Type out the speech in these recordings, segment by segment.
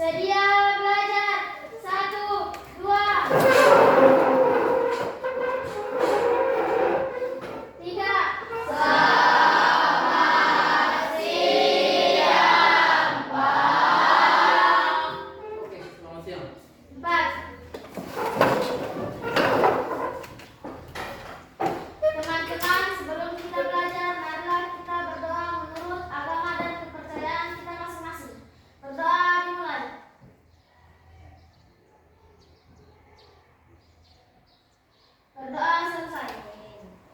Sedia belajar. 1, 2, 3. Selamat siang, Pak. Oke, selamat siang. 4. Teman-teman, sebelum kita belajar, marilah kita berdoa menurut agama dan kepercayaan kita masing-masing. Berdoa dimulai. Berdoa selesai.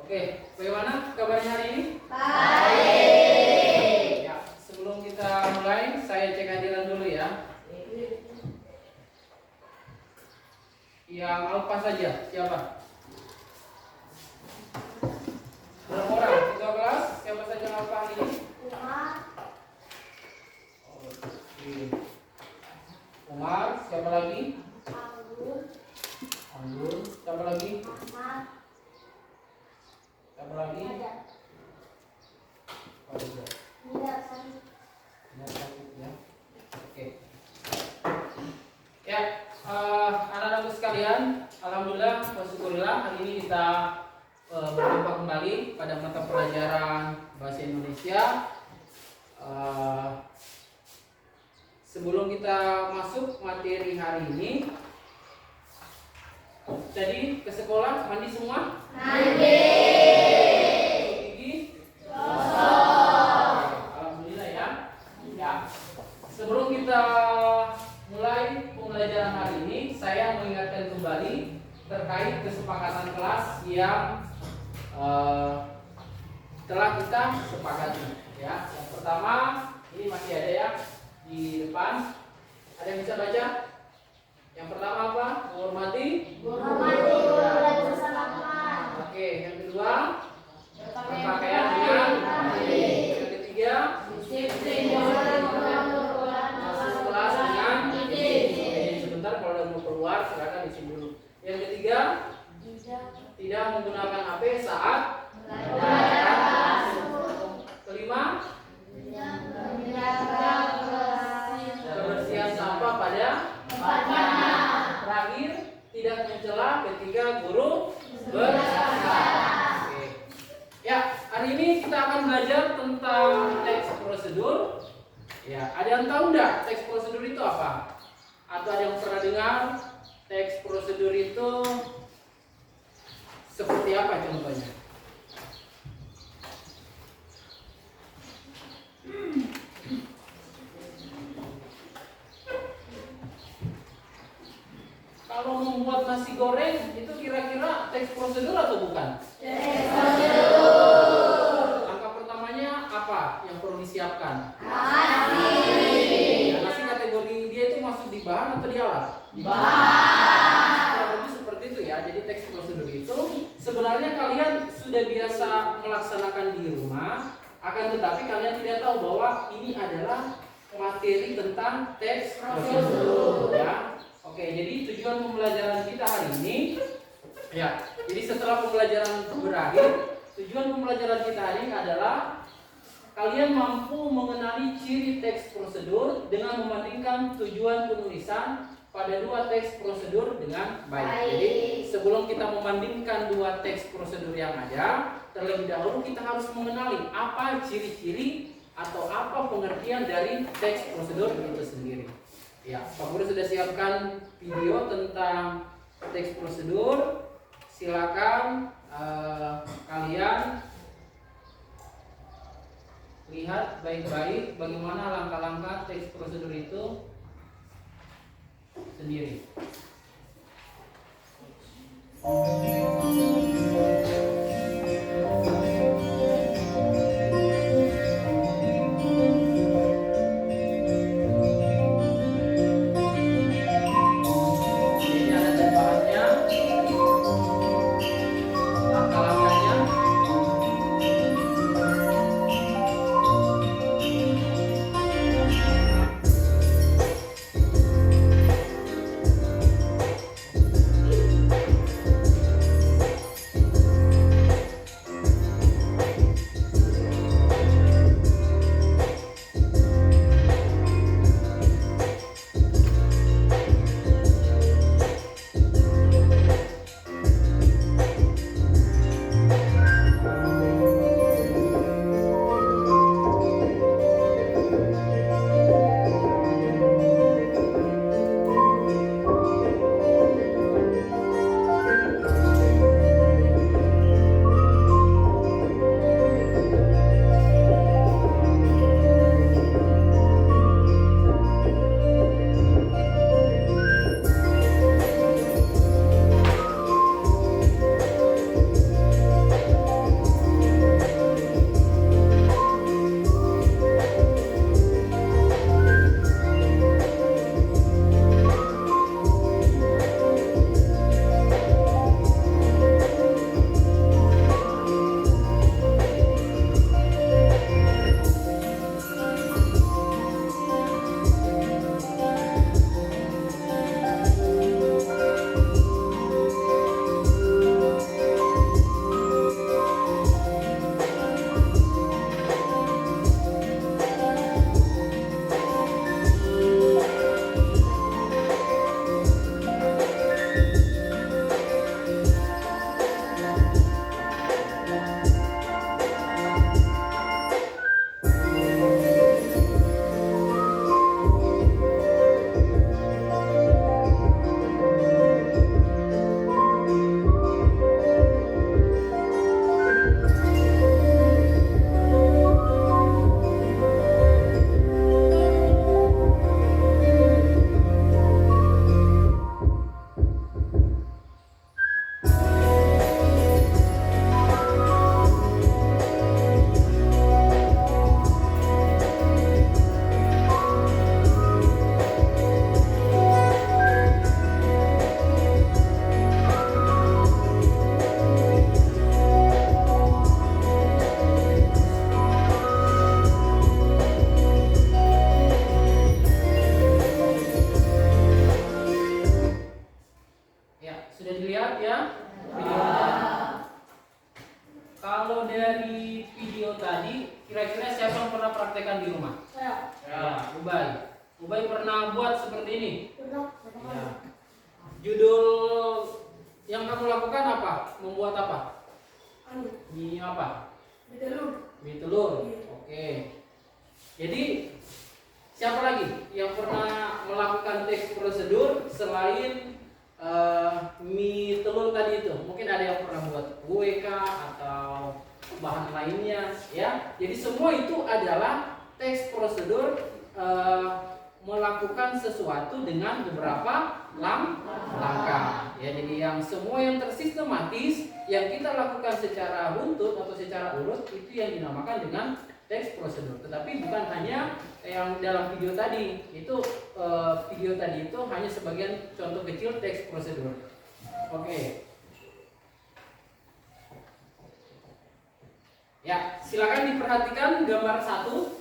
Oke, bagaimana kabarnya hari ini? Baik. Ya, sebelum kita mulai, saya cek hadiran dulu ya. Yang alfa saja, siapa? Berapa orang? 13? Siapa saja yang alfa hari ini? Umar, siapa lagi? Anggur, siapa lagi? Siapa lagi? Fauzan. Ya. Oke. Ya, anak-anakku sekalian, alhamdulillah, syukurillah hari ini kita berjumpa kembali pada mata pelajaran bahasa Indonesia. Sebelum kita masuk materi hari ini, tadi ke sekolah mandi semua? Mandi. Gigi? Alhamdulillah ya. Ya. Sebelum kita mulai pembelajaran hari ini, saya mengingatkan kembali terkait kesepakatan kelas yang telah kita sepakati. Ya. Yang pertama, ini masih ada ya di depan. Ada yang bisa baca? Yang pertama apa? Menghormati guru dan sesama teman. Oke, yang kedua berpakaian dengan rapi. Yang ketiga Disiplin dalam masuk kelas dengan Oke, sebentar kalau ada mau keluar silakan di sini dulu. Yang ketiga tidak menggunakan HP saat kelima kebersihan sampah pada terakhir tidak mencela ketika guru berbicara. Oke. Ya, hari ini kita akan belajar tentang teks prosedur. Ya, ada yang tahu nggak teks prosedur itu apa? Atau ada yang pernah dengar teks prosedur itu seperti apa contohnya? Kalau membuat nasi goreng itu kira-kira teks prosedur atau bukan? Teks prosedur. Langkah pertamanya apa yang perlu disiapkan? Nasi. Nasi kategori dia itu masuk di bahan atau di alat? Di Bahan. Kurang lebih seperti itu ya. Jadi teks prosedur itu sebenarnya kalian sudah biasa melaksanakan di rumah, akan tetapi kalian tidak tahu bahwa ini adalah materi tentang teks prosedur ya. Oke, jadi tujuan pembelajaran kita hari ini ya. Jadi setelah pembelajaran berakhir, tujuan pembelajaran kita hari ini adalah kalian mampu mengenali ciri teks prosedur dengan membandingkan tujuan penulisan pada dua teks prosedur dengan baik. Jadi sebelum kita membandingkan dua teks prosedur yang ada, terlebih dahulu kita harus mengenali apa ciri-ciri atau apa pengertian dari teks prosedur itu sendiri. Ya, Pak Guru sudah siapkan video tentang teks prosedur. Silakan kalian lihat baik-baik bagaimana langkah-langkah teks prosedur itu sendiri. Ini ada tembakannya, langkah-langkahnya. Ya, Ubay. Ubay pernah buat seperti ini. Pernah. Ya. Judul yang kamu lakukan apa? Membuat apa? Mie apa? Mie telur. Oke. Jadi siapa lagi yang pernah melakukan teks prosedur selain mie telur tadi itu? Mungkin ada yang pernah buat kue kah atau bahan lainnya, ya. Jadi semua itu adalah teks prosedur melakukan sesuatu dengan beberapa langkah. Ya, jadi yang semua yang tersistematis yang kita lakukan secara runtut atau secara urut itu yang dinamakan dengan teks prosedur. Tetapi bukan hanya yang dalam video tadi. Itu video tadi itu hanya sebagian contoh kecil teks prosedur. Oke. Ya, silakan diperhatikan gambar 1.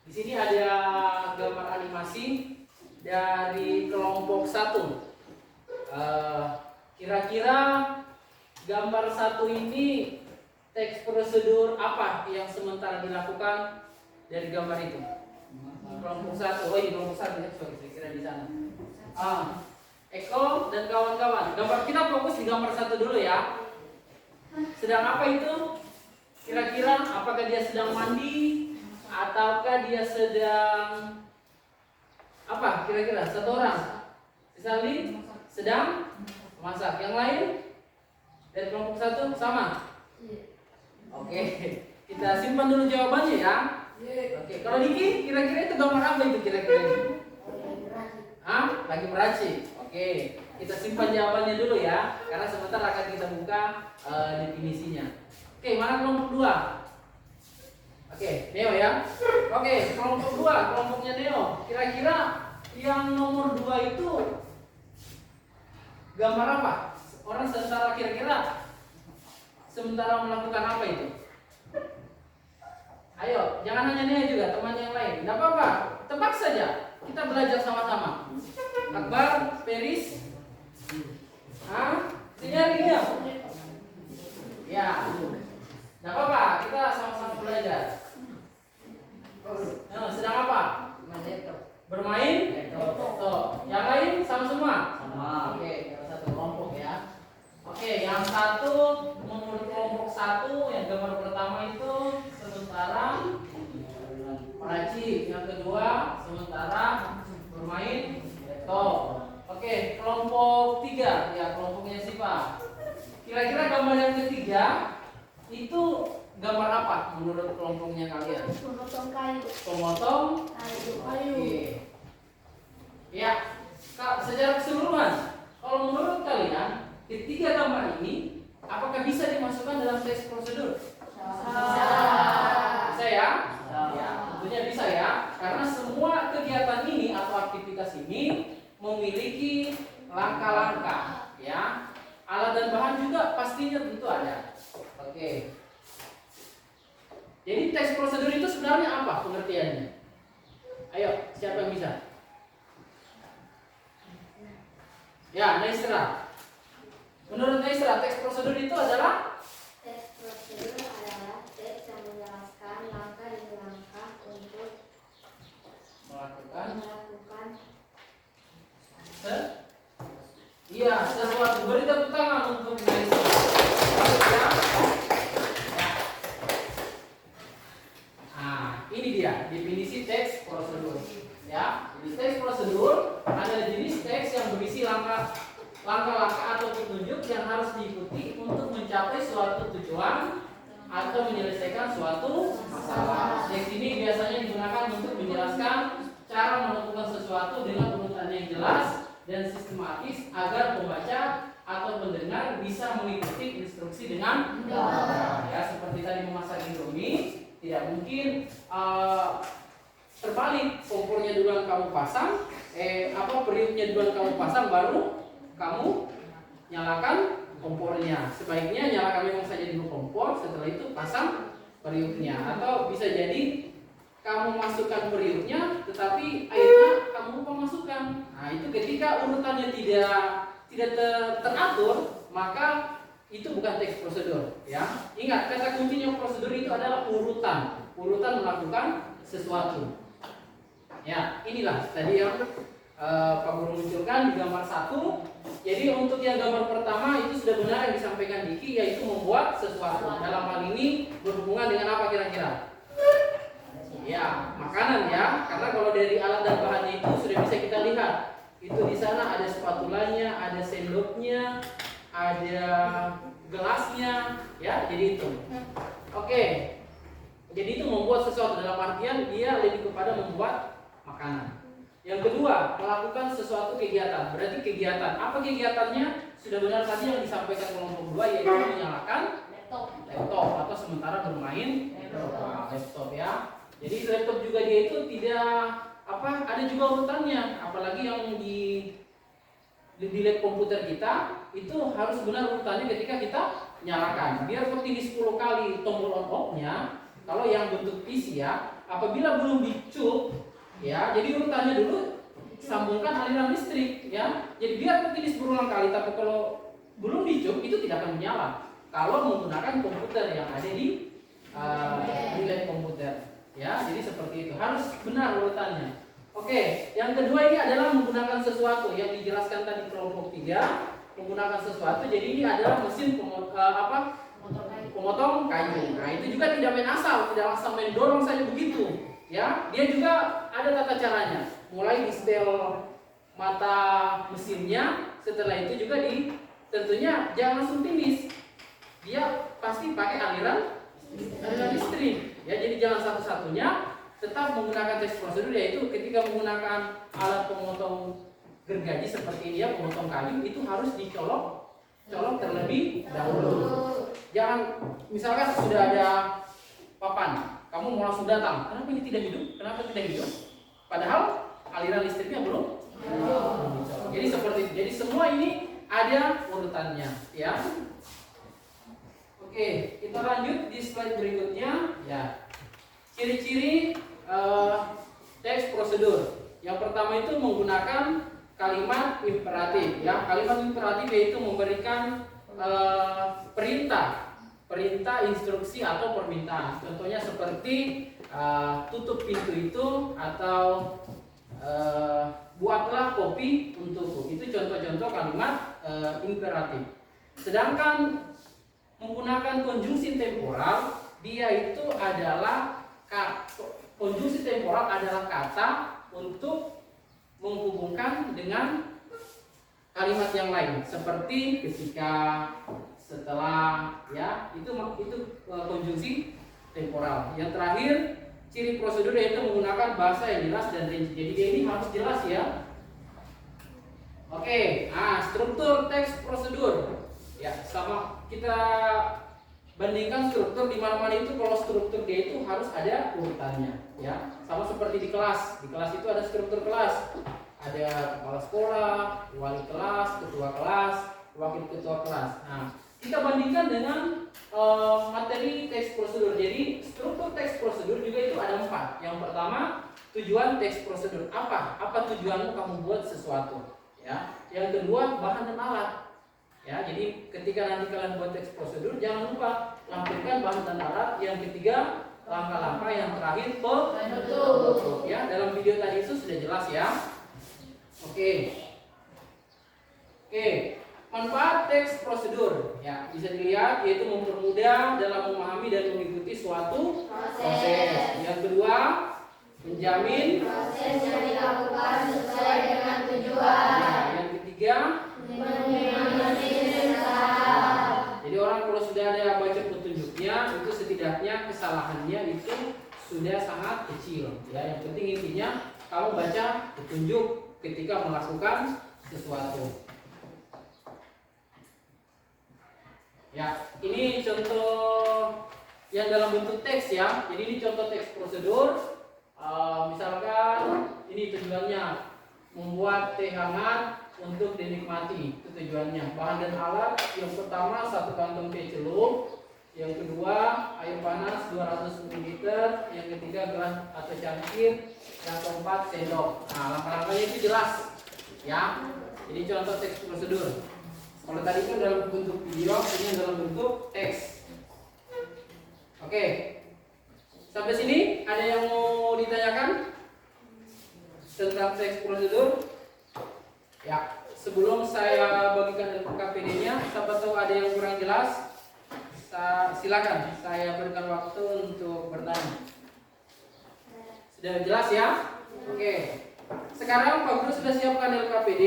Di sini ada gambar animasi dari kelompok 1. Kira-kira gambar 1 ini teks prosedur apa yang sementara dilakukan dari gambar itu? Kelompok 1. Oh, ini kelompok 1 ya, sorry, saya kira di sana. Eko dan kawan-kawan. Gambar kita fokus di gambar 1 dulu ya. Sedang apa itu? Kira-kira apakah dia sedang mandi ataukah dia sedang apa? Kira-kira satu orang. Sisali sedang masak. Yang lain dari kelompok 1 sama. Oke, kita simpan dulu jawabannya ya. Oke, kalau Niki kira-kira itu gambar apa itu kira-kira? Lagi meracik. Oke, kita simpan jawabannya dulu ya, karena sebentar akan kita buka definisinya. Oke, mana kelompok 2? Oke, Neo ya. Oke, kelompok 2, kelompoknya Neo. Kira-kira yang nomor 2 itu gambar apa? Orang sementara kira-kira sementara melakukan apa itu? Ayo, jangan hanya Neo juga, teman yang lain. Tidak apa-apa, tebak saja. Kita belajar sama-sama. Akbar, Peris, sini lagi dia. Ya, tidak apa-apa, kita sama-sama belajar. Sedang apa? Bermain? Yang lain sama semua? Sama. Oke, satu kelompok ya. Oke, yang satu menurut kelompok 1 yang gambar pertama itu sementara meracik, yang kedua sementara bermain laptop. Oke, kelompok 3 ya, kelompoknya Siva. Kira-kira gambar yang ketiga itu gambar apa menurut kelompoknya kalian? Memotong kayu. Pemotong kayu. Oke. Ya, secara keseluruhan, kalau menurut kalian ketiga gambar ini apakah bisa dimasukkan dalam teks prosedur? Bisa ya? Ya, tentunya bisa ya, karena semua kegiatan ini atau aktivitas ini memiliki langkah-langkah, ya. Alat dan bahan juga pastinya tentu ada. Oke. Jadi teks prosedur itu sebenarnya apa pengertiannya? Ayo, siapa yang bisa? Ya, Naisra. Menurut Naisra, teks prosedur itu adalah? Teks prosedur adalah teks yang menjelaskan langkah demi langkah untuk melakukan Iya, sesuatu. Beri tepuk tangan untuk Naisra. Ya. Ini dia definisi teks prosedur. Ya, jadi teks prosedur adalah jenis teks yang berisi langkah-langkah atau petunjuk yang harus diikuti untuk mencapai suatu tujuan atau menyelesaikan suatu masalah. Teks ini biasanya digunakan untuk menjelaskan cara melakukan sesuatu dengan urutan yang jelas dan sistematis agar pembaca atau pendengar bisa mengikuti instruksi dengan mudah. Ya, seperti tadi memasak Indomie, tidak mungkin terbalik, kompornya duluan kamu pasang, periuknya duluan kamu pasang baru kamu nyalakan kompornya. Sebaiknya nyalakan memang saja dulu kompor, setelah itu pasang periuknya. Atau bisa jadi kamu masukkan periuknya, tetapi airnya kamu lupa masukkan. Nah, itu ketika urutannya tidak teratur, maka itu bukan teks prosedur. Ya, ingat kata kuncinya prosedur itu adalah urutan. urutan melakukan sesuatu. Ya, inilah tadi yang Pak Guru munculkan di gambar 1. Jadi untuk yang gambar pertama itu sudah benar yang disampaikan Diki, yaitu membuat sesuatu. Dalam hal ini berhubungan dengan apa kira-kira? Ya, makanan ya. Karena kalau dari alat dan bahannya itu sudah bisa kita lihat. Itu di sana ada spatulanya, ada sendoknya, ada gelasnya, ya. Jadi itu. Oke. Jadi itu membuat sesuatu, dalam artian dia lebih kepada membuat makanan. Yang kedua, melakukan sesuatu kegiatan. Berarti kegiatan. Apa kegiatannya? Sudah benar tadi yang disampaikan kelompok 2, yaitu menyalakan laptop atau sementara bermain laptop ya. Jadi laptop juga dia itu tidak ada juga urutannya. Apalagi yang di lab komputer kita itu harus benar urutannya ketika kita nyalakan. Biar seperti di 10 kali tombol on off-nya. Kalau yang bentuk PC ya, apabila belum dicup ya, jadi urutannya dulu sambungkan aliran listrik ya. Jadi biar tertulis berulang kali, tapi kalau belum dicup itu tidak akan menyala. Kalau menggunakan komputer yang ada di lab komputer ya. Jadi seperti itu, harus benar urutannya. Oke, yang kedua ini adalah menggunakan sesuatu yang dijelaskan tadi kelompok 3, menggunakan sesuatu. Jadi ini adalah mesin pemotong kayu. Nah, itu juga tidak main asal, tidak asal main dorong saja begitu. Ya, dia juga ada tata caranya. Mulai di setel mata mesinnya, setelah itu juga tentunya jangan langsung finish. Dia pasti pakai aliran listrik. Ya, jadi jangan satu-satunya, tetap menggunakan tes prosedur, yaitu ketika menggunakan alat pemotong gergaji seperti dia, pemotong kayu, itu harus dicolok terlebih dahulu. Jangan, misalkan sudah ada papan, kamu mau langsung datang, kenapa ini tidak hidup? Kenapa tidak hidup? Padahal aliran listriknya belum. Jadi seperti itu. Jadi semua ini ada urutannya, ya. Oke, kita lanjut di slide berikutnya. Ya, ciri-ciri teks prosedur. Yang pertama itu menggunakan kalimat imperatif. Ya, kalimat imperatif yaitu memberikan perintah, instruksi atau permintaan. Contohnya seperti tutup pintu itu, atau buatlah kopi untukku. Itu contoh-contoh kalimat imperatif. Sedangkan menggunakan konjungsi temporal, dia itu adalah konjungsi temporal adalah kata untuk menghubungkan dengan kalimat yang lain, seperti ketika, setelah, ya, itu konjungsi temporal. Yang terakhir, ciri prosedur yaitu menggunakan bahasa yang jelas dan rinci. Jadi dia ini harus jelas ya. Oke, struktur teks prosedur. Ya, sama kita bandingkan struktur di mana-mana itu. Kalau struktur dia itu harus ada urutannya, ya. Sama seperti di kelas. Di kelas itu ada struktur kelas. Ada kepala sekolah, wali kelas, ketua kelas, wakil ketua kelas. Nah, kita bandingkan dengan materi teks prosedur. Jadi struktur teks prosedur juga itu ada 4. Yang pertama, tujuan teks prosedur. Apa tujuanmu kamu buat sesuatu? Ya. Yang kedua, bahan dan alat. Ya, jadi ketika nanti kalian buat teks prosedur, jangan lupa lampirkan bahan dan alat. Yang ketiga, langkah-langkah. Yang terakhir, penutup. Ya, dalam video tadi itu sudah jelas ya. Oke, manfaat teks prosedur. Ya, bisa dilihat yaitu mempermudah dalam memahami dan mengikuti suatu proses. Yang kedua, menjamin proses yang dilakukan sesuai dengan tujuan. Nah, yang ketiga, jadi orang kalau sudah ada baca petunjuknya, itu setidaknya kesalahannya itu sudah sangat kecil. Ya, yang penting intinya kamu baca petunjuk ketika melakukan sesuatu. Ya, ini contoh yang dalam bentuk teks ya. Jadi ini contoh teks prosedur. Misalkan ini tujuannya membuat teh hangat untuk dinikmati, itu tujuannya. Bahan dan alat, yang pertama 1 kantong teh celup, yang kedua air panas 200 ml, yang ketiga gelas atau cangkir, yang keempat sendok. Nah, langkah-langkahnya itu jelas ya. Jadi contoh teks prosedur. Kalau tadi itu dalam bentuk video, ini dalam bentuk teks. Oke. Sampai sini ada yang mau ditanyakan tentang teks prosedur? Ya, sebelum saya bagikan LKPD-nya, siapa tahu ada yang kurang jelas, silakan saya berikan waktu untuk bertanya. Sudah jelas ya? Oke. Sekarang Pak Guru sudah siapkan LKPD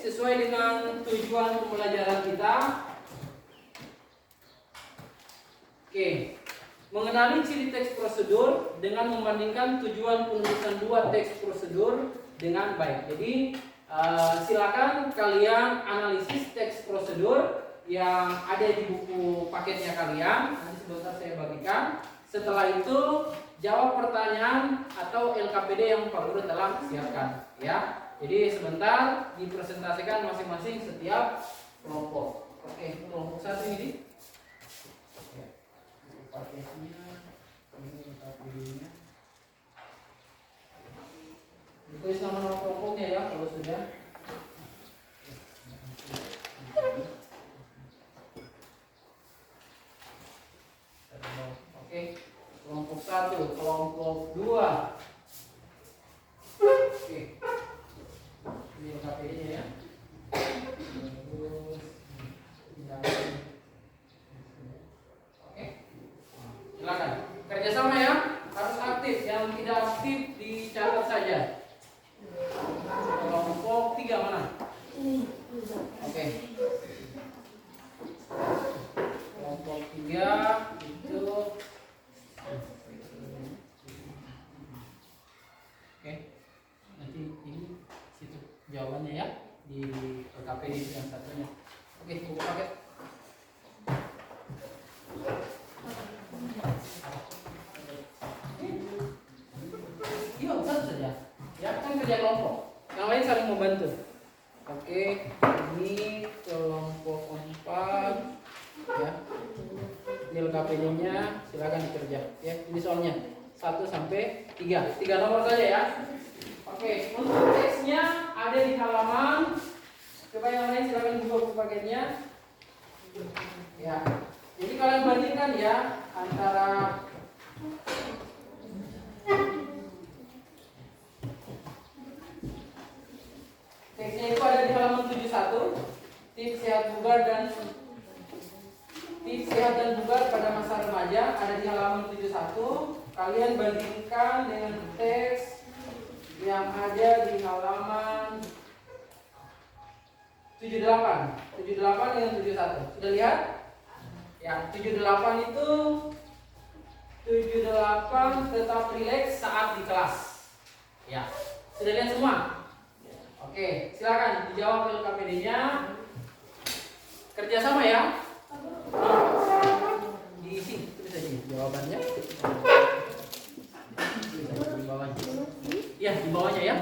sesuai dengan tujuan pembelajaran kita. Oke. Mengenali ciri teks prosedur dengan membandingkan tujuan penulisan dua teks prosedur dengan baik. Jadi silakan kalian analisis teks prosedur yang ada di buku paketnya kalian. Nanti sebentar saya bagikan. Setelah itu jawab pertanyaan atau LKPD yang Pak Guru telah siapkan. Ya. Jadi sebentar dipresentasikan masing-masing setiap kelompok. Oke, kelompok satu ini. Paketnya, ini LKPD-nya. Ditulis nama kelompoknya ya kalau sudah. Oke, kelompok 1, kelompok 2. Oke. Ini LKPD-nya ya. Silakan. Kerjasama ya, harus aktif. Yang tidak aktif dicatat saja. Kelompok 3 mana? Oke. Kelompok 3 itu. Oke. Nanti ini situ jawabannya ya di LKPD yang satunya. Oke, buku paket. Iya, satu saja. Ya, kan kerja kelompok. Yang lain saling membantu. Oke, ini kelompok 4 ya. Ini LKPD-nya, silakan dikerja. Ya, ini soalnya 1 sampai 3. 3 nomor saja ya. Oke, untuk teksnya ada di halaman. Coba yang lain silakan buka buku paketnya. Ya. Jadi kalian bandingkan ya antara teksnya itu ada di halaman 71. Tips sehat dan bugar pada masa remaja ada di halaman 71. Kalian bandingkan dengan teks yang ada di halaman 78 dengan 71. Sudah lihat? Ya, 78 itu 78 tetap rileks saat di kelas. Ya, sudah lihat semua? Oke, silakan dijawab LKPD-nya. Kerjasama ya. Diisi tulis aja jawabannya. Di bawahnya. Ya, di bawahnya ya.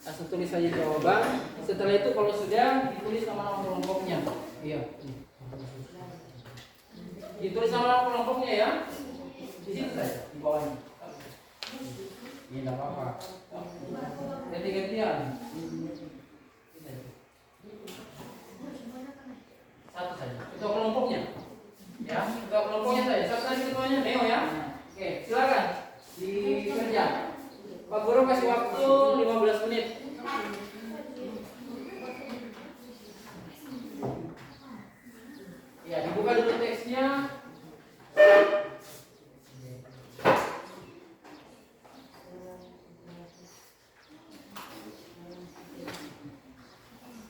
Langsung tulis saja jawaban. Setelah itu kalau sudah ditulis nama kelompoknya. Iya. Ditulis nama kelompoknya ya. Di situ saja, di bawahnya. Ini tidak apa-apa. Ganti-gantian. Satu saja. Ketua kelompoknya. Ya, ketua kelompoknya saja. Satu saja ketuanya Neo ya. Oke, silakan dikerja. Pak Guru kasih waktu 15 menit. Ya, dibuka dulu teksnya.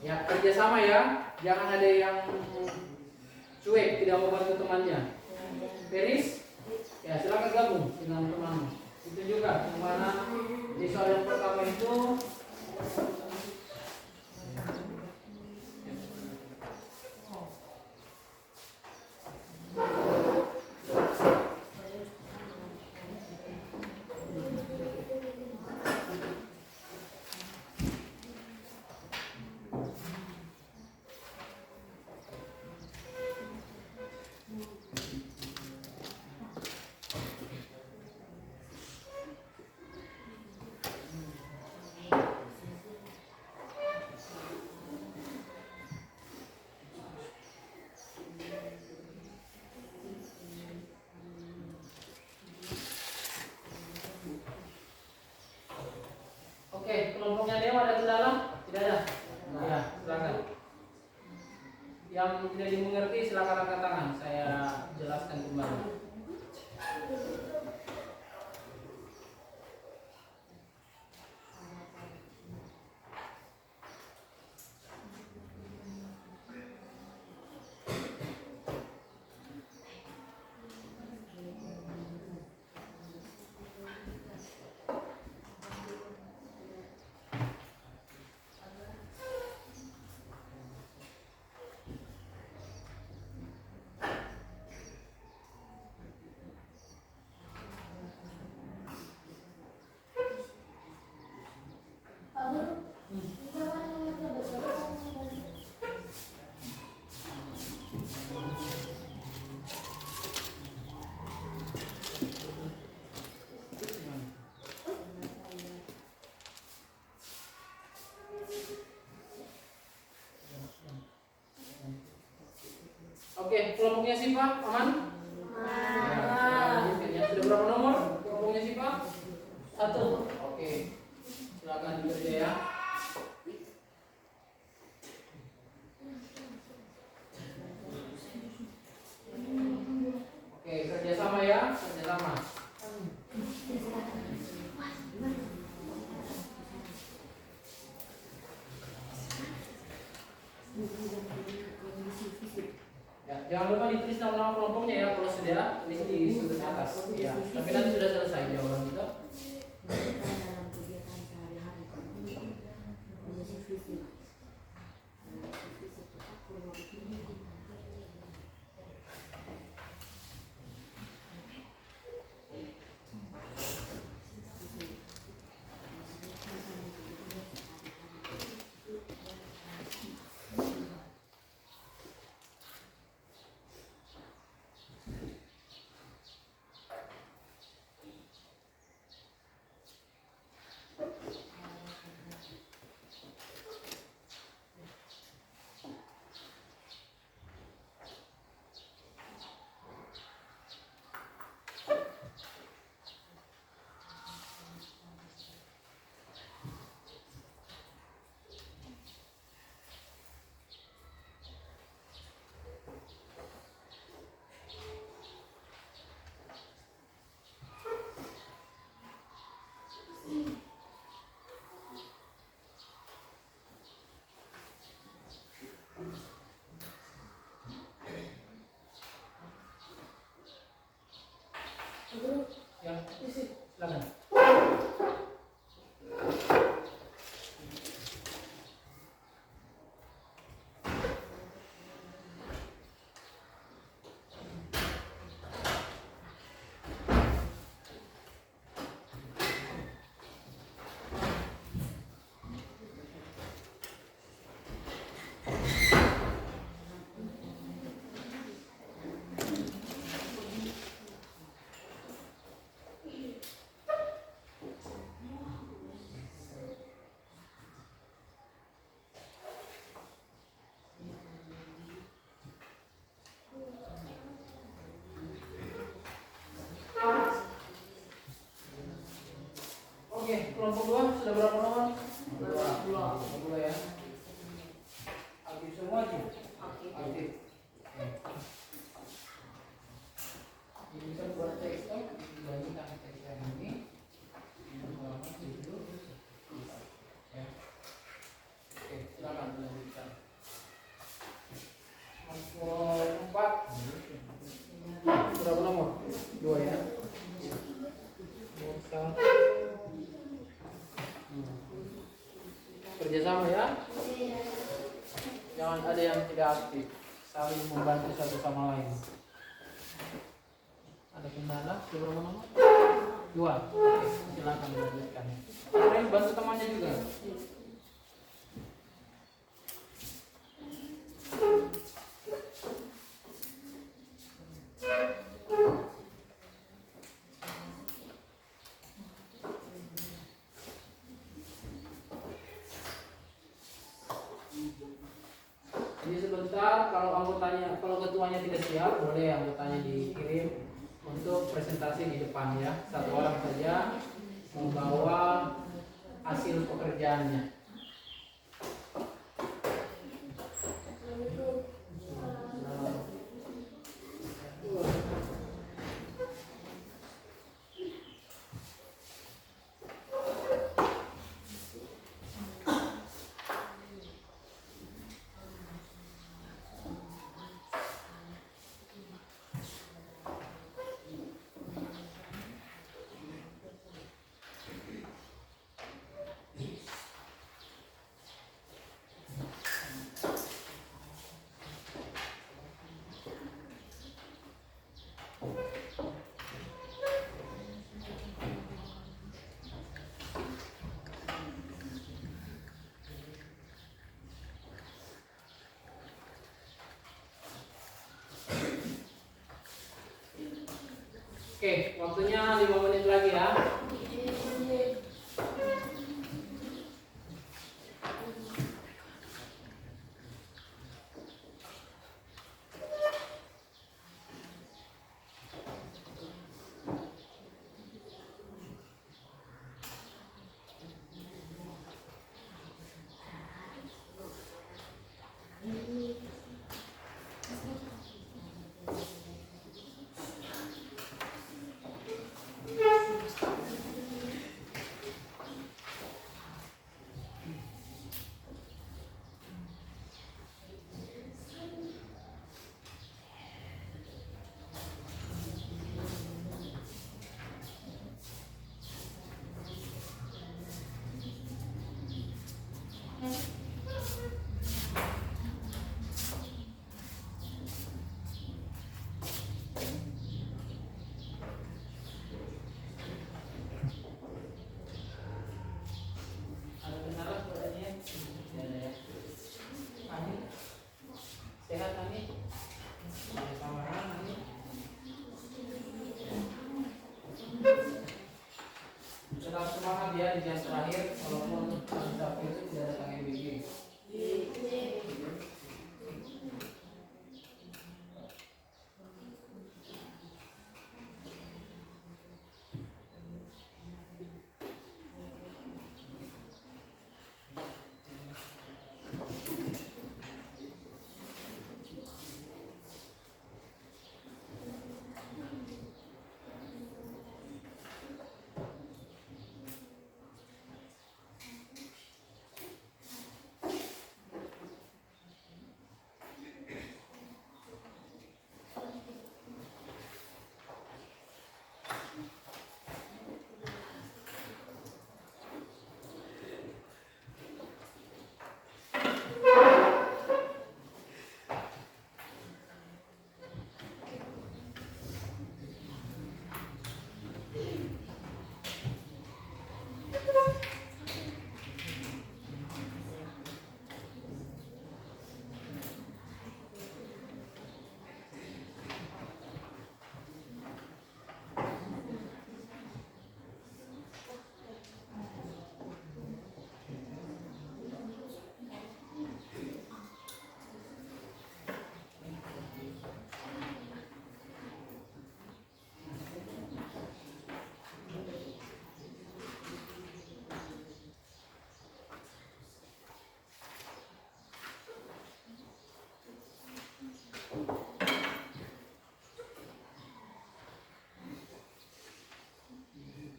Ya, kerjasama ya. Jangan ada yang cuek, tidak mau bantu temannya. Peris, ya silakan gabung dengan temanmu. Itu juga kemana di soal yang pertama itu. kelompoknya Dewa ada kendala? Tidak ada? Ya, silakan. Yang tidak dimengerti silakan angkat tangan. Saya jelaskan kembali. Oke, kelompoknya Siva aman? Ya, sudah berapa nomor kelompoknya Siva? 1. Oke, silakan dikerja ya. Oke, kerjasama ya, kerjasama. Ya, jangan lupa ditulis nama-nama kelompoknya ya kalau sudah tulis di sudut atas. Ya, tapi nanti sudah selesai jawaban kita. Ya, isi, silakan. Oke, kelompok 2 sudah berapa nomor? 2 ya. Aktif semua aja. Aktif. Ini bisa buat teks dibandingkan teks yang ini. Ya. Oke, silakan lanjutkan. Nomor 4. Berapa nomor? 2 ya. Kerjasama ya, jangan ada yang tidak aktif, saling membantu satu sama lain. Ada kendala? Berapa nomor? 2. Oke, silakan dilanjutkan. Kalian bantu temannya juga. Jadi sebentar, kalau ketuanya tidak siap, boleh anggotanya dikirim untuk presentasi di depan ya. 1 orang saja membawa hasil pekerjaan pengerjaannya. Oke, waktunya 5 menit lagi ya. Ada kendala suaranya? Ya, ada ya. Ani, sehat Ani? Ada tawaran Ani? Tetap semangat ya di jam terakhir, walaupun hari Sabtu itu tidak datang MBG.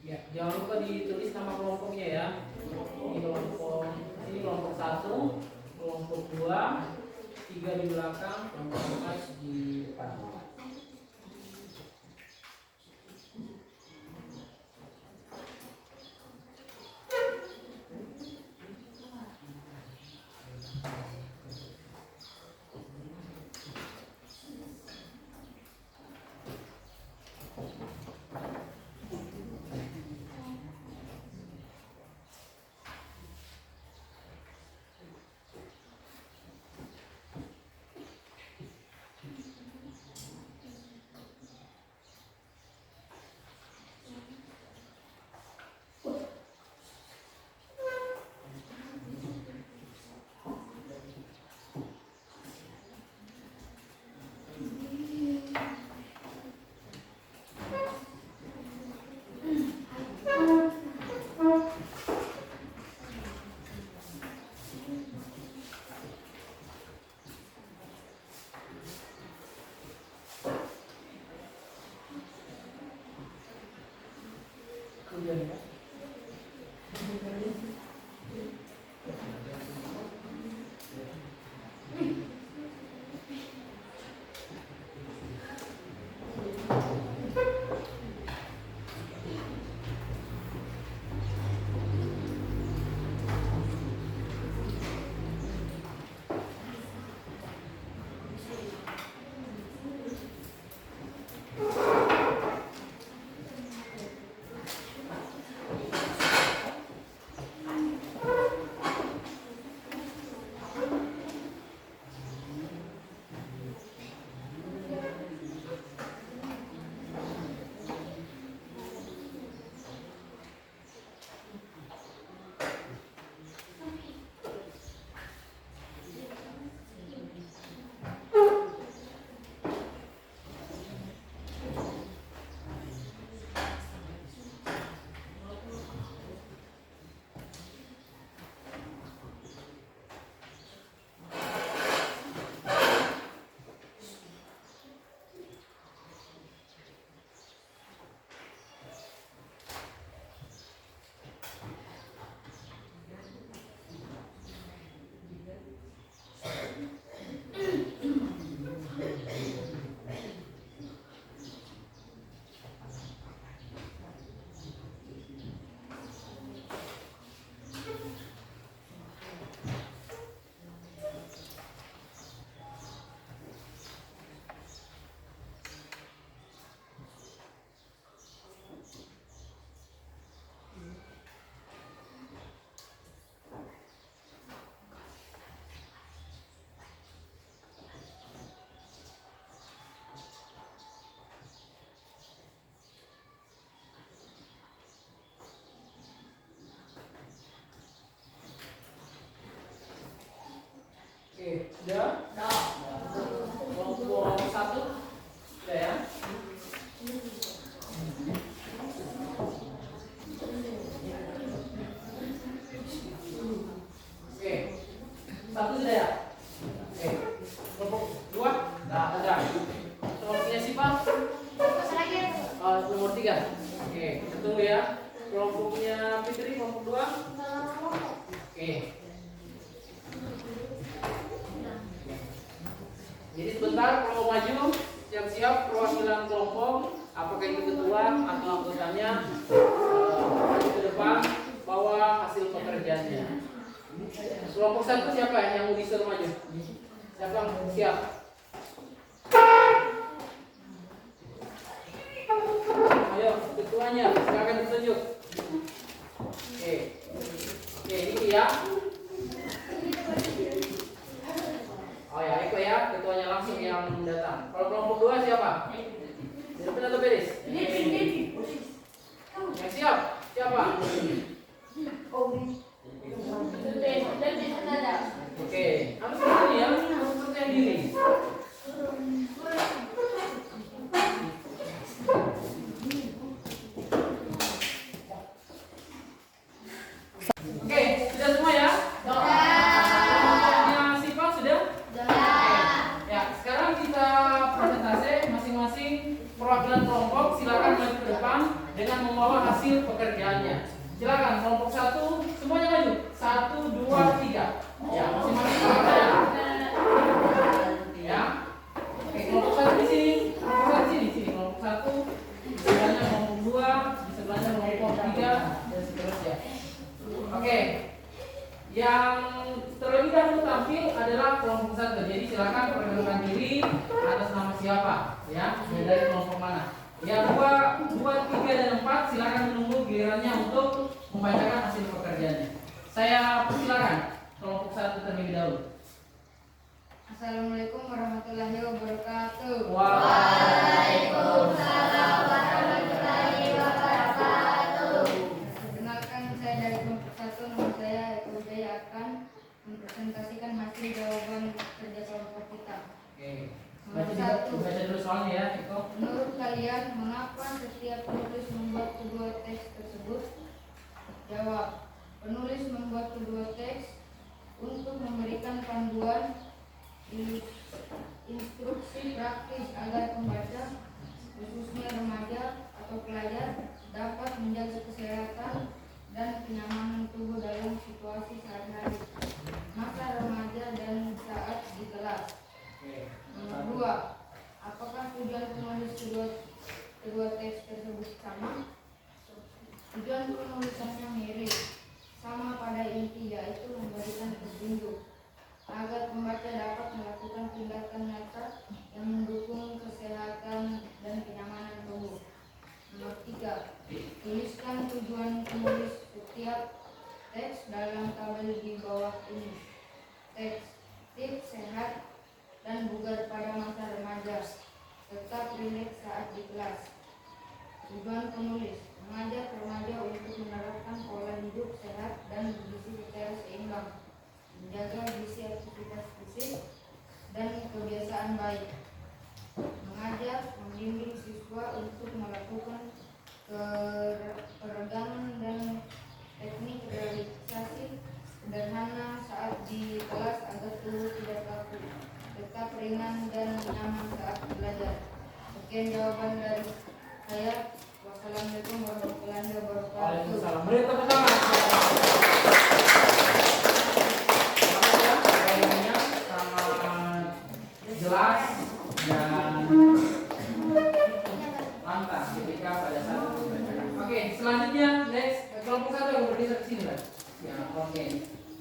Ya, jangan lupa ditulis nama kelompoknya ya. Ini kelompok 1, kelompok 2, 3 di belakang, kelompok 4 di depan. Oke, sudah? Kelompok 1 sudah ya? Oke, 1 sudah ya? Oke, kelompok 2 sudah ada. Kelompoknya Siva? Nomor 3. Oke, kita tunggu ya. Kelompoknya Fitri, kelompok 2. Oke. Jadi sebentar kalau maju, siap-siap perwakilan kelompok, apakah itu ketua atau anggotanya, maju ke depan, bawa hasil pekerjaannya. Kelompok 1 siapa yang mau disuruh maju? Siapa yang siap? Ayo, ketuanya, silakan ditunjuk. Oke, ini ya. Oh ya, Eko ya, ketuanya langsung yang datang. Kalau kelompok 2 siapa? Di depan atau beres? Yang siap? Siapa? Oke, harus seperti ya, harus seperti yang diri. Oke, sudah semua ya? Perwakilan kelompok silakan maju ke depan dengan membawa hasil pekerjaannya. Silakan kelompok 1 semuanya maju. 1, 2, 3. Ya, masing-masing kelompok ya. Ya. Oke, kelompok 1 di sini. Kelompok 1 di sini. Kelompok 1 di sebelahnya kelompok 2, di sebelahnya kelompok 3 dan seterusnya. Oke. Yang terlebih dahulu tampil adalah kelompok 1. Jadi silakan perkenalkan diri atas nama siapa, ya, dari kelompok mana. Yang 2, 3 dan 4 silakan menunggu gilirannya untuk membacakan hasil pekerjaannya. Saya persilakan kelompok 1 terlebih dahulu. Assalamualaikum warahmatullahi wabarakatuh. Waalaikumsalam warahmatullahi wabarakatuh. Perkenalkan, saya dari kelompok 1, nama saya Eko Jaya akan mempresentasikan hasil jawaban kerja kelompok kita. Oke. Nomor 1. Baca dulu soalnya ya, Eko. Menurut kalian, mengapa setiap penulis membuat kedua teks tersebut? Jawab. Penulis membuat kedua teks untuk memberikan panduan instruksi praktis agar pembaca, khususnya remaja atau pelajar, dapat menjaga kesehatan dan kenyamanan perkembangan tubuh dalam situasi sehari-hari, masa remaja dan saat di kelas. Nomor 2, apakah tujuan penulis kedua teks tersebut sama? Tujuan penulisannya mirip, sama pada inti, yaitu memberikan petunjuk agar pembaca dapat melakukan tindakan nyata yang mendukung kesehatan dan kenyamanan tubuh. Nomor 3, tuliskan tujuan penulis setiap teks dalam tabel di bawah ini. Teks: tips sehat dan bugar pada masa remaja, tetap rileks saat di kelas. Tujuan penulis: mengajak remaja untuk menerapkan pola hidup sehat dan bergizi secara seimbang, menjaga gizi aktivitas fisik dan kebiasaan baik, mengajak membimbing siswa untuk melakukan peregangan dan teknik relaksasi sederhana saat di kelas agar tubuh tidak kaku, tetap ringan dan nyaman saat belajar. Sekian jawaban dari saya. Wassalamualaikum warahmatullahi wabarakatuh. Waalaikumsalam. Beri tepuk tangan. Jawabannya sangat jelas dan lantang ketika pada saat membacakan. Oke, selanjutnya next kelompok 1 yang berdiri di sini, ya, oke.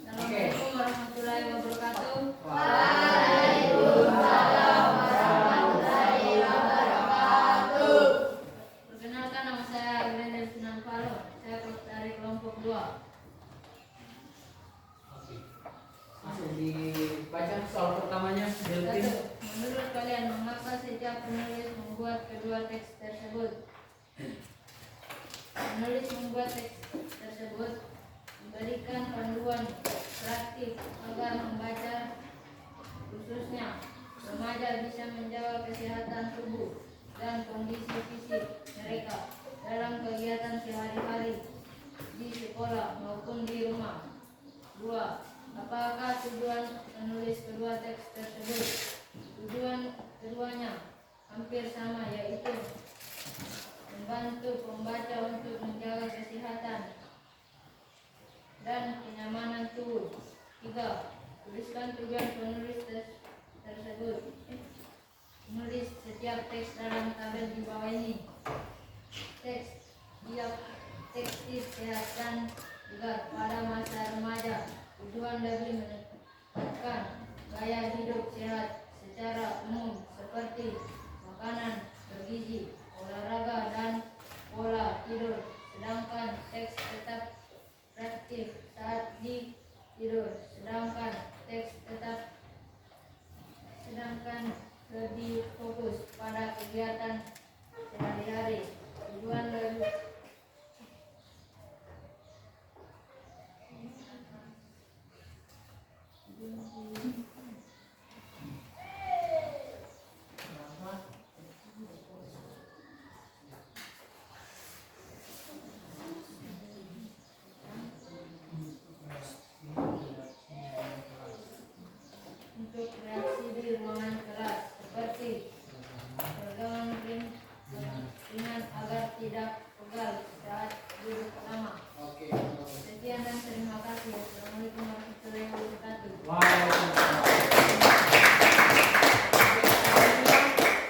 Assalamualaikum warahmatullahi wabarakatuh. Waalaikumsalam warahmatullahi wabarakatuh. Perkenalkan, nama saya Agnes Sinan Falo. Saya dari kelompok 2. Oke. Langsung dibaca soal pertamanya. Delvin. 1. Menurut kalian, mengapa setiap penulis membuat kedua teks tersebut? Penulis membuat teks tersebut memberikan panduan praktik agar membaca, khususnya remaja, bisa menjaga kesehatan tubuh dan kondisi fisik mereka dalam kegiatan sehari-hari di sekolah maupun di rumah. 2. Apakah tujuan penulis kedua teks tersebut? Tujuan keduanya hampir sama, yaitu membantu pembaca untuk menjaga kesehatan dan kenyamanan tubuh. 3. Tuliskan tujuan penulis tersebut. Menulis setiap teks dalam tabel di bawah ini. Teks: teks tips sehat dan bugar pada masa remaja. Tujuan lebih meningkatkan gaya hidup sehat secara umum seperti makanan bergizi, olahraga, dan pola tidur. Sedangkan teks tetap praktif saat di tidur. Sedangkan lebih fokus pada kegiatan sehari-hari. Tujuan lebih untuk reaksi di ruangan kelas, seperti peregangan ringan agar tidak pegal saat duduk lama. Oke. Sekian dan terima kasih. Assalamualaikum warahmatullahi wabarakatuh. Waalaikumsalam.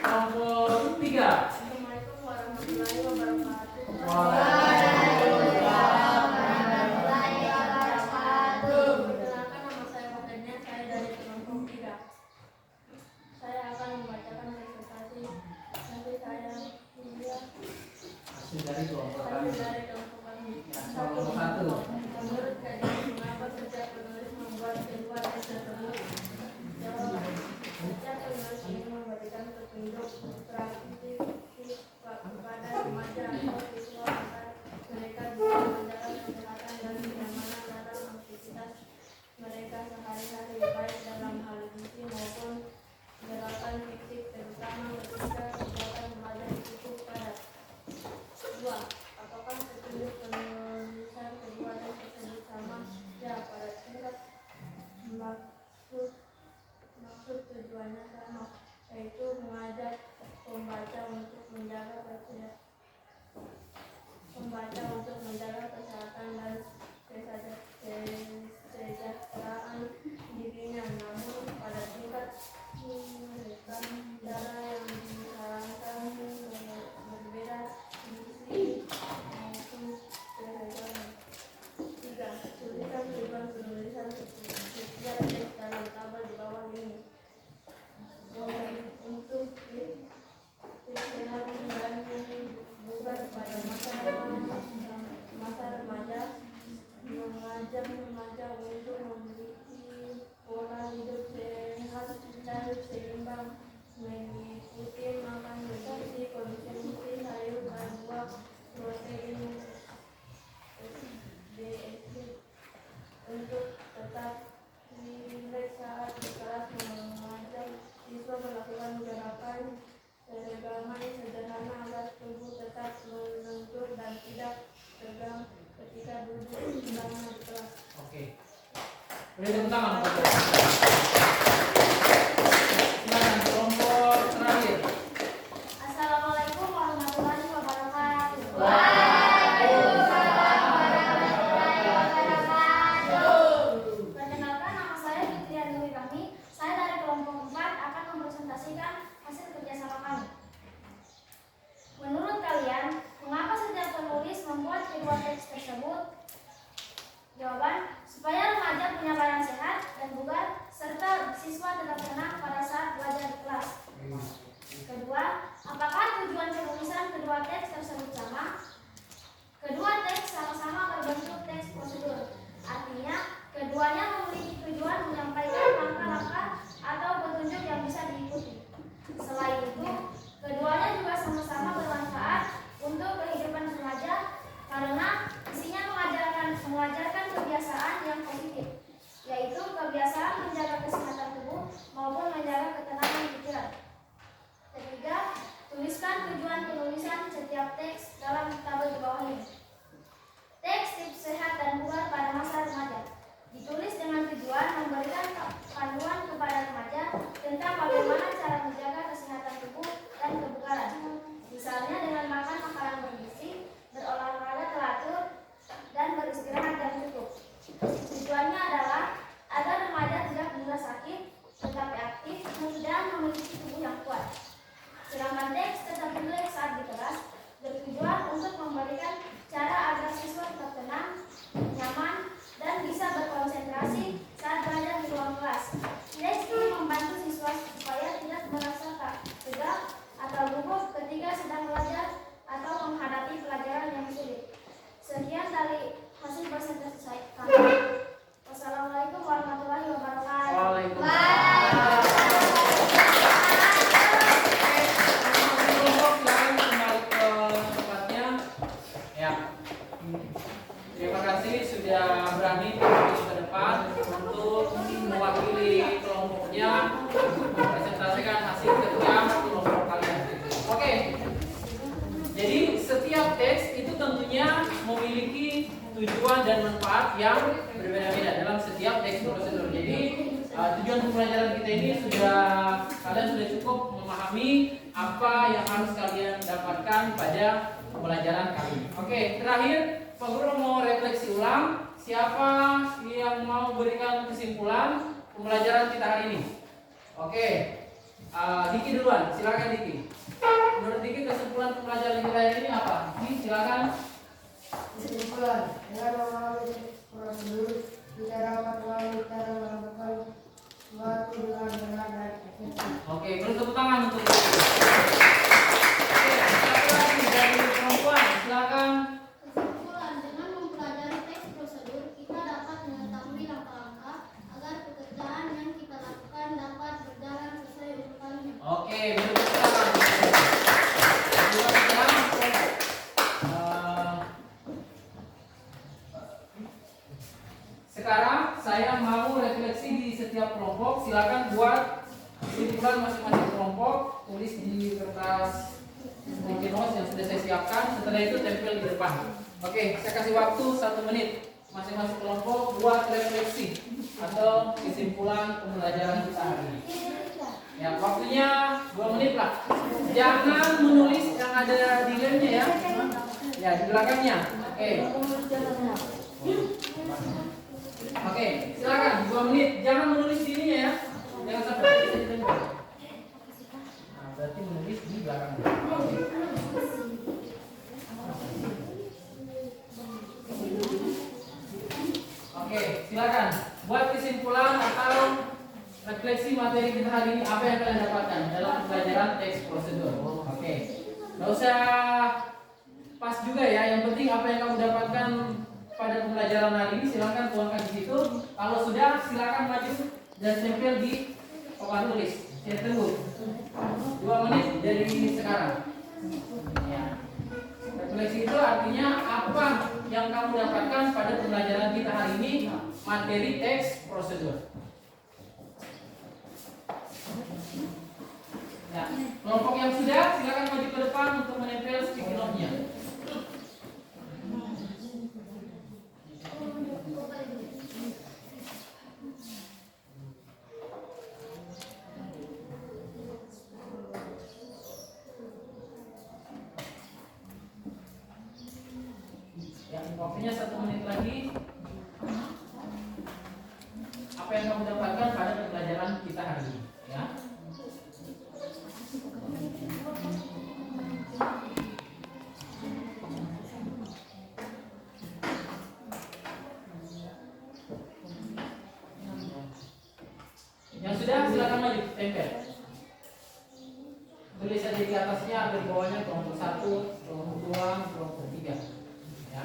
Nomor 3. Assalamualaikum warahmatullahi wabarakatuh. Waalaikumsalam. Perkenalkan, nama saya Fatimah, saya dari kelompok 3. Saya akan membacakan presentasi nanti saya Hasil dari kelompok kami. dari kelompok kami. Kelompok 1. Menurut kajian mengapa setiap teks dalam tabel di bawah ini. Untuk kesehatan dan bukan pada masa remaja, mengajak remaja untuk memiliki pola hidup sehat dan seimbang, mengikuti makan nutrisi, konsumsi sayur dan buah, protein, BSD, untuk tetap rileks saat di kelas, mengajak siswa melakukan gerakan seragaman sederhana agar tubuh tetap lentur dan tidak tegang ketika duduk bersama di kelas. Oke. Beri tepuk tangan. Silakan kelompok terakhir. Assalamualaikum warahmatullahi wabarakatuh. Perkenalkan, nama saya Fitria Dewi Rahmi. Saya dari kelompok 4 akan mempresentasikan hasil kerjasama kami. Menurut kalian, mengapa setiap penulis membuat kedua teks tersebut? Jawaban, supaya remaja punya badan sehat dan bugar, serta siswa tetap tenang pada saat belajar di kelas. Kedua, apakah tujuan penulisan kedua teks tersebut sama? Kedua teks sama-sama berbentuk teks prosedur. Artinya, keduanya memiliki tujuan menyampaikan langkah-langkah atau petunjuk yang bisa diikuti. Selain itu, keduanya juga sama-sama bermanfaat untuk kehidupan remaja karena isinya mengajarkan kebiasaan yang positif, yaitu kebiasaan menjaga kesehatan tubuh maupun menjaga ketenangan pikiran. Ketiga, tuliskan tujuan penulisan setiap teks dalam tabel di bawah ini. Teks tips sehat dan bugar pada masa remaja ditulis dengan tujuan memberikan panduan kepada remaja tentang bagaimana cara menjaga kesehatan tubuh dan kebugaran. Misalnya dengan makan makanan bergizi, berolahraga teratur, dan beristirahat yang cukup. Tujuannya adalah agar remaja tidak mudah sakit, tetap aktif, dan memiliki tubuh yang kuat. Sedangkan teks tetap rileks saat di kelas bertujuan untuk memberikan cara agar siswa tetap tenang, nyaman, dan bisa berkonsentrasi saat belajar di ruang kelas. Teks ini membantu siswa supaya tidak merasa tegang atau gugup ketika sedang belajar atau menghadapi pelajaran yang sulit. Sekian dari hasil presentasi saya. Wassalamualaikum warahmatullahi wabarakatuh. Waalaikumsalam. Kelompok silakan kembali ke tempatnya. Ya. Terima kasih sudah berani maju ke depan untuk mewakili kelompoknya mempresentasikan hasil kerja kelompok kalian. Oke. Jadi setiap teks itu tentunya memiliki tujuan dan manfaat yang berbeda-beda dalam setiap teks prosedur. Jadi tujuan pembelajaran kita ini kalian sudah cukup memahami apa yang harus kalian dapatkan pada pembelajaran kali ini. Oke, terakhir Pak Guru mau refleksi ulang. Siapa yang mau berikan kesimpulan pembelajaran kita hari ini? Oke, Diki duluan. Silakan Diki. Menurut Diki kesimpulan pembelajaran kita hari ini apa? Diki silakan. Kesimpulan, dengan melalui prosedur kita dapat melalui cara melakukan suatu dengan benar dan efektif. Oke, beri tepuk tangan untuk Diki. Oke, siapa lagi dari perempuan? Silakan. Kesimpulan, dengan mempelajari teks prosedur, kita dapat mengetahui langkah-langkah agar pekerjaan yang kita lakukan dapat berjalan sesuai urutannya. Oke, beri tepuk tangan. Sekarang saya mau refleksi di setiap kelompok. Silakan buat kesimpulan masing-masing kelompok, tulis di kertas sticky notes yang sudah saya siapkan. Setelah itu tempel di depan. Oke, saya kasih waktu 1 menit. Masing-masing kelompok buat refleksi atau kesimpulan pembelajaran kita hari ini. Ya, waktunya 2 menit lah. Jangan menulis yang ada di lemnya ya. Ya, di belakangnya. Oke. Oke, silakan 2 menit. Jangan menulis di sini ya. Jangan sampai bisa ditempel. Nah, berarti menulis di belakangnya. Oke. Oke, silakan buat kesimpulan atau refleksi materi kita hari ini, apa yang kalian dapatkan dalam pelajaran teks prosedur. Oke, nggak usah pas juga ya, yang penting apa yang kamu dapatkan pada pembelajaran hari ini silakan tuangkan di situ. Kalau sudah silakan maju dan tempel di papan tulis. Saya tunggu 2 menit dari sekarang. Ya. Refleksi itu artinya apa yang kamu dapatkan pada pembelajaran kita hari ini, materi teks prosedur. Ya, kelompok yang sudah silakan maju ke depan untuk menempel sticky note-nya. Ya, waktunya 1 menit lagi. Apa yang kamu dapatkan pada pembelajaran kita hari ini? Ya. Yang sudah silakan maju, tempel. Tulis saja di atasnya atau di bawahnya kelompok 1, kelompok 2, kelompok 3. Ya.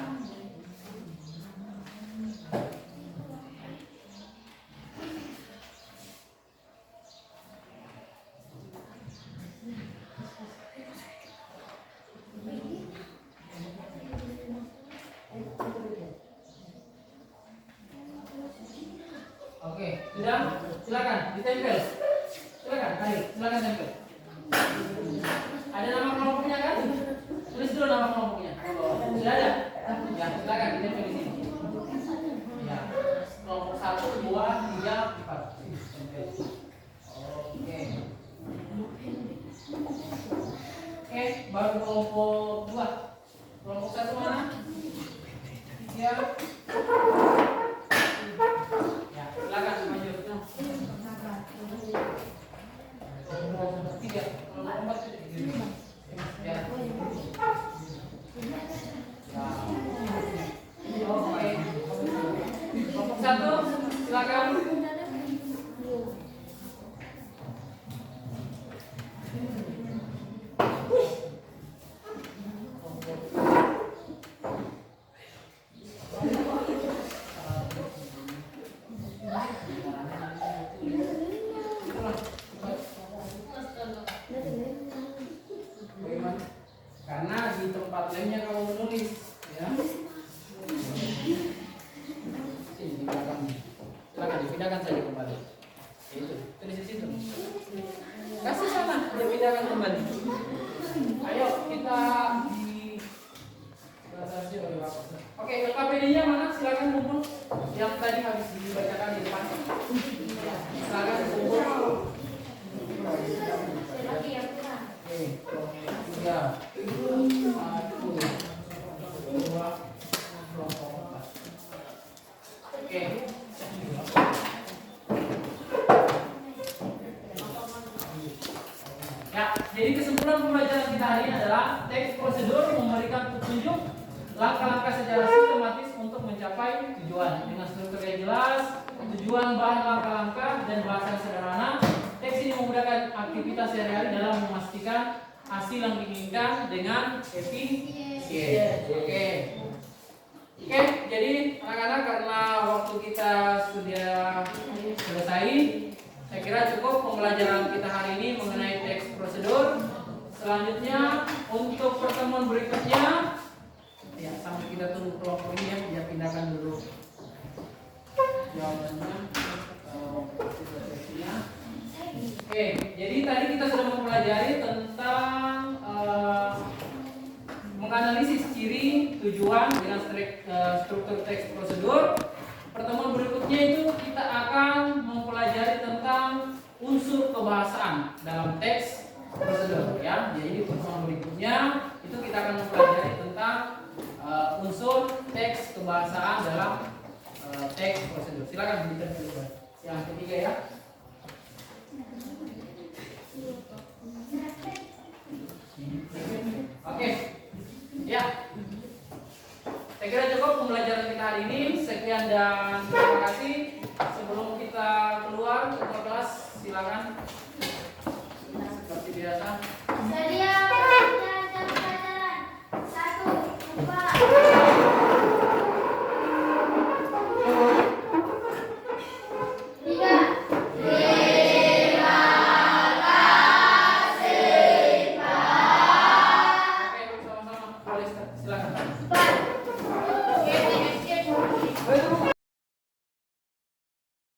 Oke, sudah? Silakan ditempel. Silakan, ayo, silakan tempel. Ada nama kelompoknya kan? Tulis dulu nama kelompoknya. Sudah ada? Ya, silakan ditempel di sini. Ya. Kelompok 1, 2, 3, 4. Tempel. Oke. Oke, baru kelompok 2. Kelompok 1 mana? Ya. Ya, silakan maju. Kelompok 3, kelompok 4. Ya. Oke. Kelompok 1, silakan. Bagaimana? Karena di tempat lainnya kamu menulis, ya. Sini di belakang. Silakan dipindahkan saja kembali. Itu, tulis di situ. Kasih sana, dia pindahkan kembali. Ayo kita di Oke, KPD-nya mana? Silakan kumpul. Yang tadi habis dibacakan di depan. Ya, silakan kumpul. Lagi yang kurang. Oke, 3, 1, 2, kelompok 4. Oke. Ya, jadi kesimpulan pembelajaran kita hari ini adalah teks prosedur memberikan petunjuk langkah-langkah secara sistematis untuk mencapai tujuan dengan struktur yang jelas, tujuan, bahan, langkah-langkah, dan bahasa yang sederhana. Teks ini memudahkan aktivitas sehari-hari dalam memastikan hasil yang diinginkan dengan efisien. Oke, jadi anak-anak, karena waktu kita sudah selesai, saya kira cukup pembelajaran kita hari ini mengenai teks prosedur. Selanjutnya untuk pertemuan berikutnya, ya sampai kita tunggu kelompok ini ya, dia pindahkan dulu jawabannya. Oke, jadi tadi kita sudah mempelajari tentang menganalisis ciri, tujuan dengan struktur teks prosedur. Pertemuan berikutnya itu kita akan mempelajari tentang unsur kebahasaan dalam teks prosedur, ya. Jadi di pertemuan berikutnya itu kita akan mempelajari tentang unsur teks kebahasaan dalam teks prosedur. Silakan diteruskan yang ketiga ya. Oke, ya. Saya kira cukup pembelajaran kita hari ini. sekian dan terima kasih. Sebelum kita keluar kelas, silakan seperti biasa.